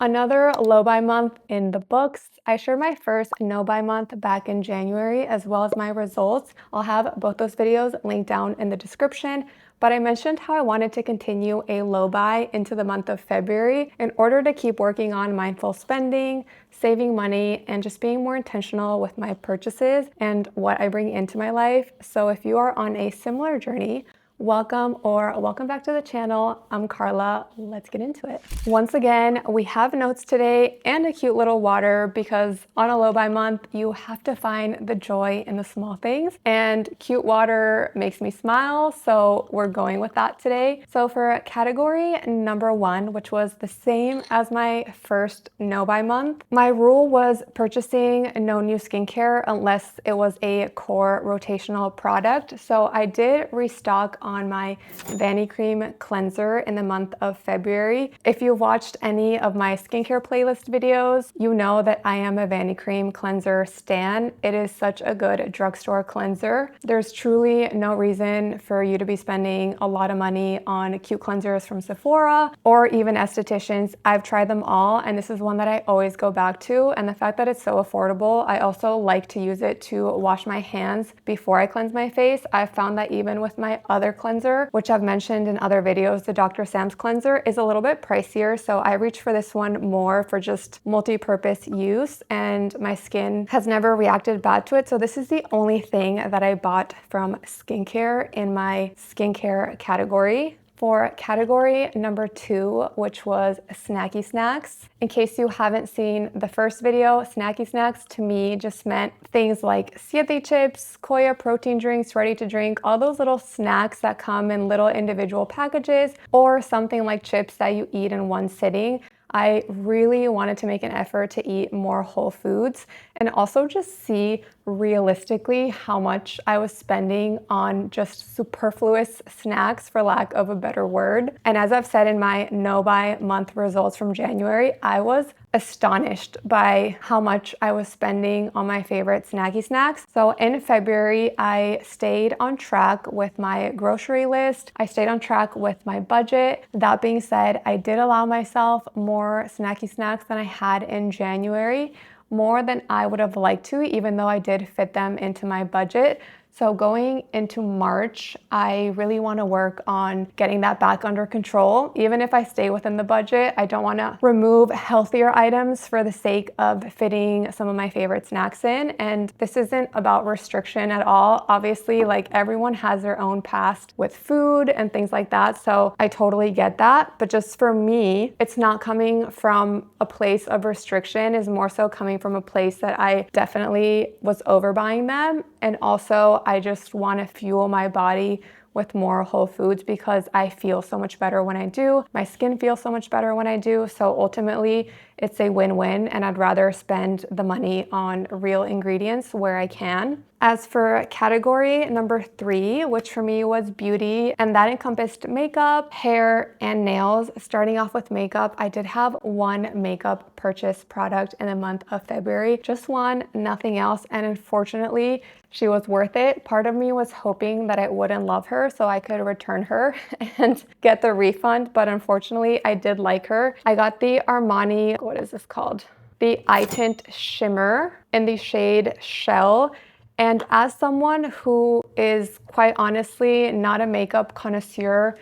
Another low buy month in the books. I shared my first no buy month back in January as well as my results. I'll have both those videos linked down in the description. But I mentioned how I wanted to continue a low buy into the month of February in order to keep working on mindful spending, saving money, and just being more intentional with my purchases and what I bring into my life. So if you are on a similar journey, welcome back to the channel. I'm Carla. Let's get into it. Once again, we have notes today and a cute little water because on a low buy month, you have to find the joy in the small things, and cute water makes me smile. So we're going with that today. So for category number 1, which was the same as my first no buy month, my rule was purchasing no new skincare unless it was a core rotational product. So I did restock on my Vanicream cleanser in the month of February. If you've watched any of my skincare playlist videos, you know that I am a Vanicream cleanser stan. It is such a good drugstore cleanser. There's truly no reason for you to be spending a lot of money on cute cleansers from Sephora or even estheticians. I've tried them all, and this is one that I always go back to. And the fact that it's so affordable, I also like to use it to wash my hands before I cleanse my face. I've found that even with my other cleanser, which I've mentioned in other videos, the Dr. Sam's cleanser is a little bit pricier, so I reach for this one more for just multi-purpose use, and my skin has never reacted bad to it. So this is the only thing that I bought from skincare in my skincare category. For category number 2, which was snacky snacks. In case you haven't seen the first video, snacky snacks to me just meant things like siete chips, Koya protein drinks, ready to drink, all those little snacks that come in little individual packages, or something like chips that you eat in one sitting. I really wanted to make an effort to eat more whole foods and also just see realistically how much I was spending on just superfluous snacks, for lack of a better word. And as I've said in my no buy month results from January, I was astonished by how much I was spending on my favorite snacky snacks. So in February, I stayed on track with my grocery list. I stayed on track with my budget. That being said, I did allow myself more snacky snacks than I had in January, more than I would have liked to, even though I did fit them into my budget. So going into March, I really want to work on getting that back under control. Even if I stay within the budget, I don't want to remove healthier items for the sake of fitting some of my favorite snacks in. And this isn't about restriction at all. Obviously, like everyone has their own past with food and things like that. So I totally get that. But just for me, it's not coming from a place of restriction, it's more so coming from a place that I definitely was overbuying them. And also, I just want to fuel my body with more whole foods because I feel so much better when I do. My skin feels so much better when I do. So ultimately, it's a win-win, and I'd rather spend the money on real ingredients where I can. As for category number 3, which for me was beauty, and that encompassed makeup, hair, and nails. Starting off with makeup, I did have one makeup purchase product in the month of February, just one, nothing else, and unfortunately, she was worth it. Part of me was hoping that I wouldn't love her so I could return her and get the refund, but unfortunately, I did like her. I got the Armani, what is this called? The Eye Tint Shimmer in the shade Shell. And as someone who is quite honestly not a makeup connoisseur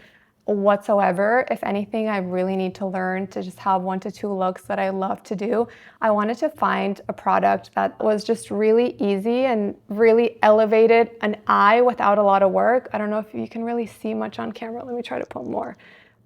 whatsoever, if anything, I really need to learn to just have 1 to 2 looks that I love to do. I wanted to find a product that was just really easy and really elevated an eye without a lot of work. I don't know if you can really see much on camera. Let me try to put more.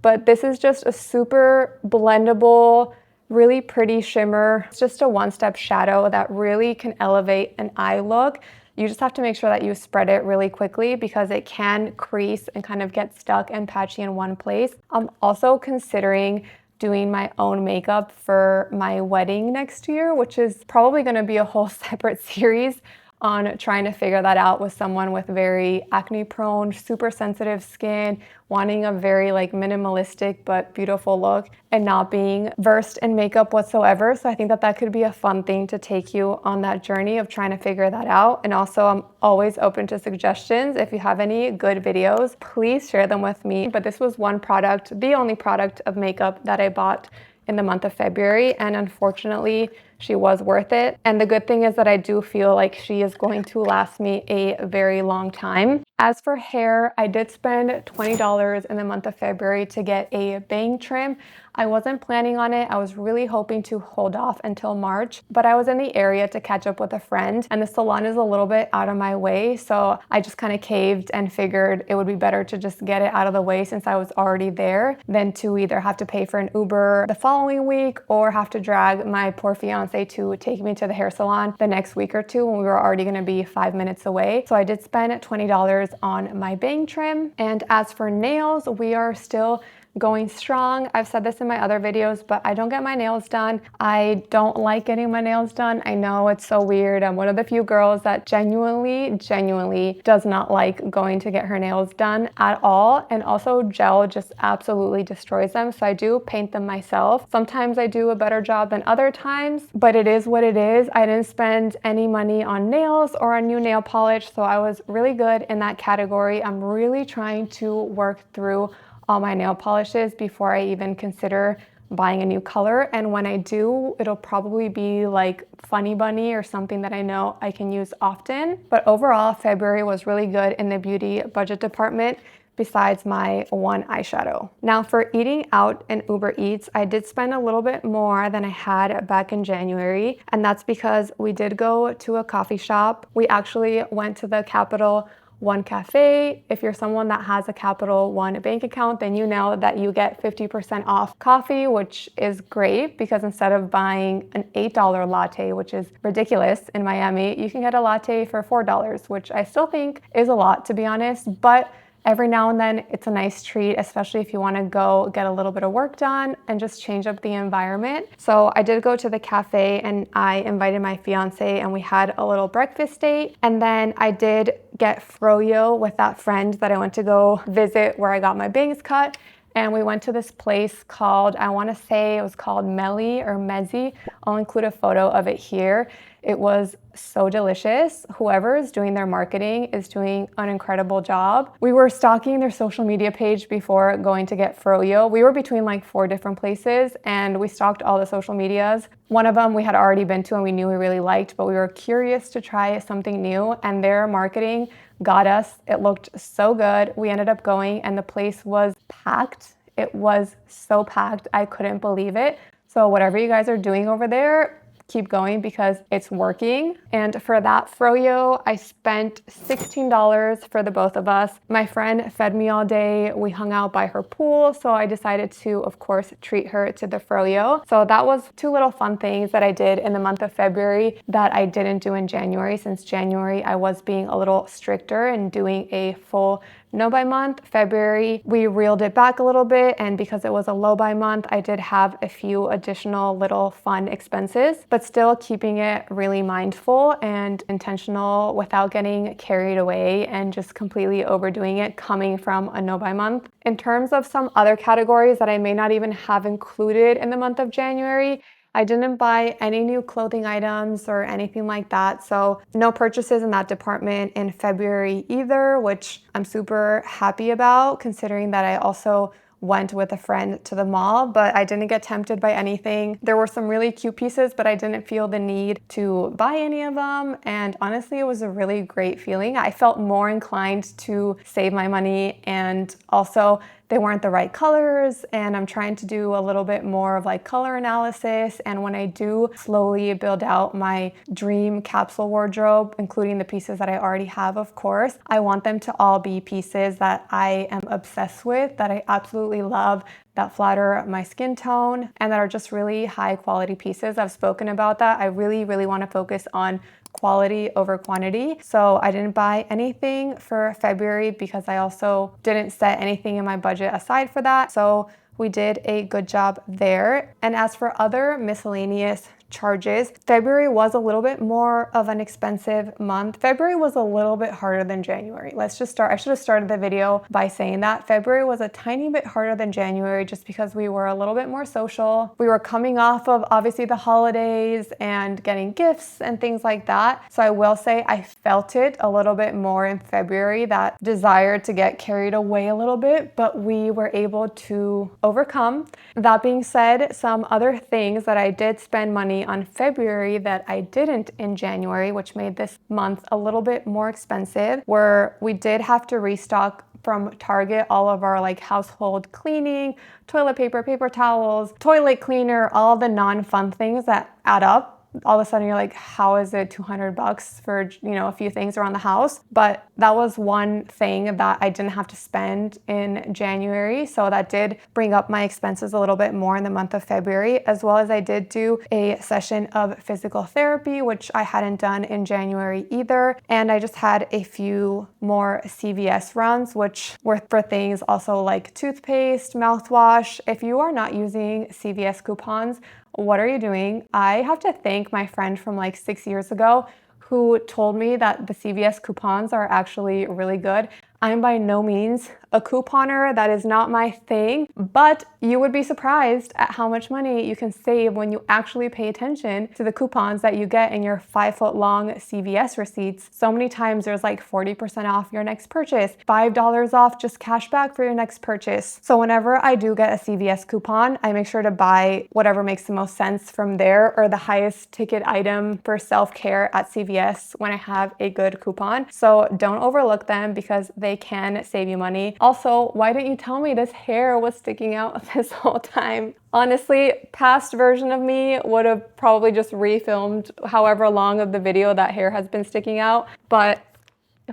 But this is just a super blendable, really pretty shimmer. It's just a one-step shadow that really can elevate an eye look. You just have to make sure that you spread it really quickly because it can crease and kind of get stuck and patchy in one place. I'm also considering doing my own makeup for my wedding next year, which is probably going to be a whole separate series on trying to figure that out with someone with very acne prone, super sensitive skin, wanting a very like minimalistic but beautiful look and not being versed in makeup whatsoever. So I think that that could be a fun thing to take you on that journey of trying to figure that out. And also I'm always open to suggestions. If you have any good videos, please share them with me. But this was one product, the only product of makeup that I bought in the month of February, and unfortunately, she was worth it. And the good thing is that I do feel like she is going to last me a very long time. As for hair, I did spend $20 in the month of February to get a bang trim. I wasn't planning on it. I was really hoping to hold off until March, but I was in the area to catch up with a friend, and the salon is a little bit out of my way, so I just kind of caved and figured it would be better to just get it out of the way since I was already there than to either have to pay for an Uber the following week or have to drag my poor fiance to take me to the hair salon the next week or two when we were already going to be 5 minutes away. So I did spend $20 on my bang trim. And as for nails, we are still going strong. I've said this in my other videos, but I don't get my nails done. I don't like getting my nails done. I know it's so weird. I'm one of the few girls that genuinely does not like going to get her nails done at all. And also gel just absolutely destroys them. So I do paint them myself. Sometimes I do a better job than other times, but it is what it is. I didn't spend any money on nails or on new nail polish, so I was really good in that category. I'm really trying to work through all my nail polishes before I even consider buying a new color. And when I do, it'll probably be like Funny Bunny or something that I know I can use often. But overall, February was really good in the beauty budget department besides my one eyeshadow. Now for eating out and Uber Eats, I did spend a little bit more than I had back in January. And that's because we did go to a coffee shop. We actually went to the Capital One cafe. If you're someone that has a Capital One bank account, then you know that you get 50% off coffee, which is great because instead of buying an $8 latte, which is ridiculous in Miami, you can get a latte for $4, which I still think is a lot, to be honest, but every now and then it's a nice treat, especially if you want to go get a little bit of work done and just change up the environment. So I did go to the cafe and I invited my fiance and we had a little breakfast date. And then I did get froyo with that friend that I went to go visit where I got my bangs cut. And we went to this place called, I want to say it was called Melly or Mezzi. I'll include a photo of it here. It was so delicious. Whoever is doing their marketing is doing an incredible job. We were stalking their social media page before going to get froyo. We were between like 4 different places and we stalked all the social medias. One of them we had already been to and we knew we really liked, but we were curious to try something new, and their marketing got us. It looked so good. We ended up going and the place was packed. It was so packed. I couldn't believe it. So whatever you guys are doing over there, keep going because it's working. And for that froyo, I spent $16 for the both of us. My friend fed me all day. We hung out by her pool, so I decided to, of course, treat her to the froyo. So that was 2 little fun things that I did in the month of February that I didn't do in January. Since January, I was being a little stricter and doing a full no buy month. February, we reeled it back a little bit, and because it was a low buy month, I did have a few additional little fun expenses, but still keeping it really mindful and intentional without getting carried away and just completely overdoing it coming from a no buy month. In terms of some other categories that I may not even have included in the month of January, I didn't buy any new clothing items or anything like that, so no purchases in that department in February either, which I'm super happy about considering that I also went with a friend to the mall, but I didn't get tempted by anything. There were some really cute pieces, but I didn't feel the need to buy any of them, and honestly, it was a really great feeling. I felt more inclined to save my money, and also they weren't the right colors, and I'm trying to do a little bit more of like color analysis. And when I do slowly build out my dream capsule wardrobe, including the pieces that I already have, of course, I want them to all be pieces that I am obsessed with, that I absolutely love, that flatter my skin tone, and that are just really high quality pieces. I've spoken about that. I really want to focus on quality over quantity. So I didn't buy anything for February because I also didn't set anything in my budget aside for that. So we did a good job there. And as for other miscellaneous charges. February was a little bit more of an expensive month. February was a little bit harder than January. Let's just start. I should have started the video by saying that February was a tiny bit harder than January just because we were a little bit more social. We were coming off of obviously the holidays and getting gifts and things like that. So I will say I felt it a little bit more in February, that desire to get carried away a little bit, but we were able to overcome. That being said, some other things that I did spend money on February that I didn't in January, which made this month a little bit more expensive, were we did have to restock from Target all of our like household cleaning, toilet paper, paper towels, toilet cleaner, all the non-fun things that add up. All of a sudden you're like, how is it $200 for, a few things around the house? But that was one thing that I didn't have to spend in January. So that did bring up my expenses a little bit more in the month of February, as well as I did do a session of physical therapy, which I hadn't done in January either. And I just had a few more CVS runs, which were for things also like toothpaste, mouthwash. If you are not using CVS coupons, what are you doing? I have to thank my friend from like 6 years ago who told me that the CVS coupons are actually really good. I'm by no means a couponer. That is not my thing, but you would be surprised at how much money you can save when you actually pay attention to the coupons that you get in your 5-foot-long CVS receipts. So many times there's like 40% off your next purchase, $5 off just cash back for your next purchase. So whenever I do get a CVS coupon, I make sure to buy whatever makes the most sense from there, or the highest ticket item for self-care at CVS when I have a good coupon. So don't overlook them because they can save you money. Also, why didn't you tell me this hair was sticking out this whole time? Honestly, past version of me would have probably just refilmed however long of the video that hair has been sticking out, but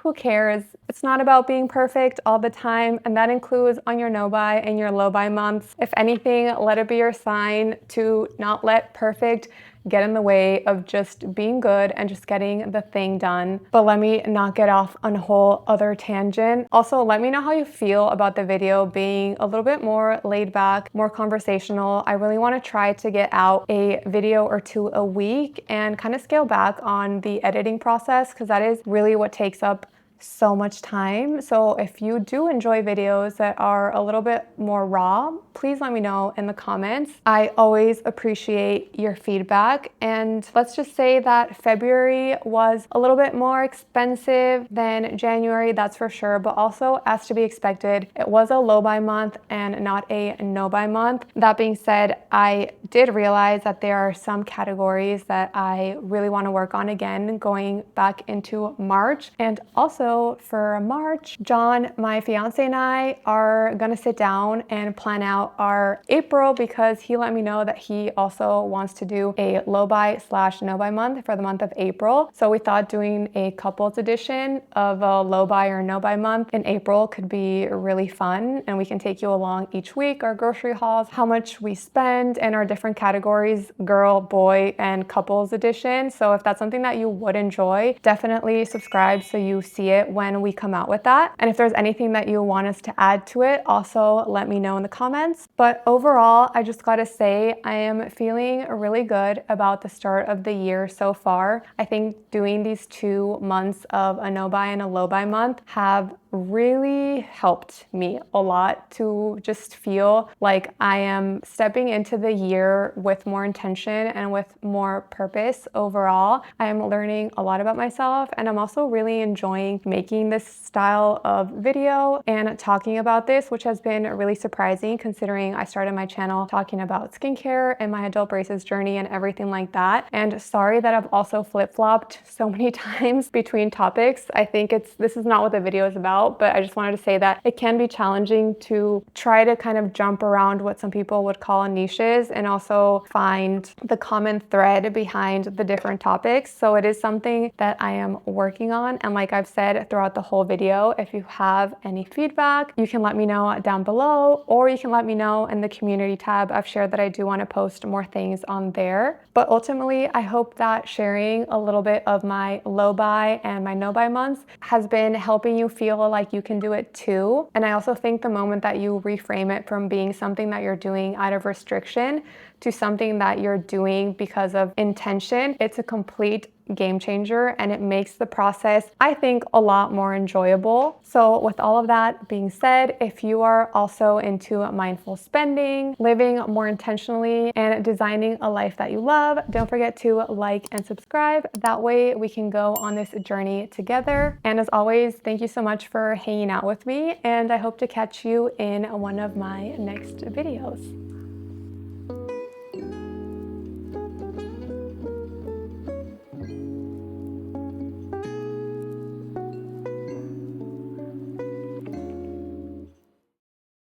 who cares? It's not about being perfect all the time, and that includes on your no-buy and your low-buy months. If anything, let it be your sign to not let perfect get in the way of just being good and just getting the thing done. But let me not get off on a whole other tangent. Also, let me know how you feel about the video being a little bit more laid back, more conversational. I really want to try to get out a video or two a week and kind of scale back on the editing process, because that is really what takes up so much time. So if you do enjoy videos that are a little bit more raw, please let me know in the comments. I always appreciate your feedback. And let's just say that February was a little bit more expensive than January, that's for sure, but also as to be expected, it was a low buy month and not a no buy month. That being said, I did realize that there are some categories that I really want to work on again going back into March. And also for March, John, my fiance, and I are gonna sit down and plan out our April, because he let me know that he also wants to do a low buy / no buy month for the month of April. So we thought doing a couples edition of a low buy or no buy month in April could be really fun, and we can take you along each week, our grocery hauls, how much we spend, and our different categories, girl, boy, and couples edition. So if that's something that you would enjoy, definitely subscribe so you see it when we come out with that. And if there's anything that you want us to add to it, also let me know in the comments. But overall, I just gotta say, I am feeling really good about the start of the year so far. I think doing these 2 months of a no buy and a low buy month have really helped me a lot to just feel like I am stepping into the year with more intention and with more purpose overall. I am learning a lot about myself, and I'm also really enjoying making this style of video and talking about this, which has been really surprising considering I started my channel talking about skincare and my adult braces journey and everything like that. And sorry that I've also flip-flopped so many times between topics. I think this is not what the video is about, but I just wanted to say that it can be challenging to try to kind of jump around what some people would call niches and also find the common thread behind the different topics. So it is something that I am working on. And like I've said throughout the whole video, if you have any feedback, you can let me know down below, or you can let me know in the community tab. I've shared that I do want to post more things on there. But ultimately, I hope that sharing a little bit of my low buy and my no buy months has been helping you feel feel like you can do it too. And I also think the moment that you reframe it from being something that you're doing out of restriction to something that you're doing because of intention, it's a complete game changer, and it makes the process, I think, a lot more enjoyable. So with all of that being said, if you are also into mindful spending, living more intentionally, and designing a life that you love, don't forget to like and subscribe. That way we can go on this journey together. And as always, thank you so much for hanging out with me, and I hope to catch you in one of my next videos.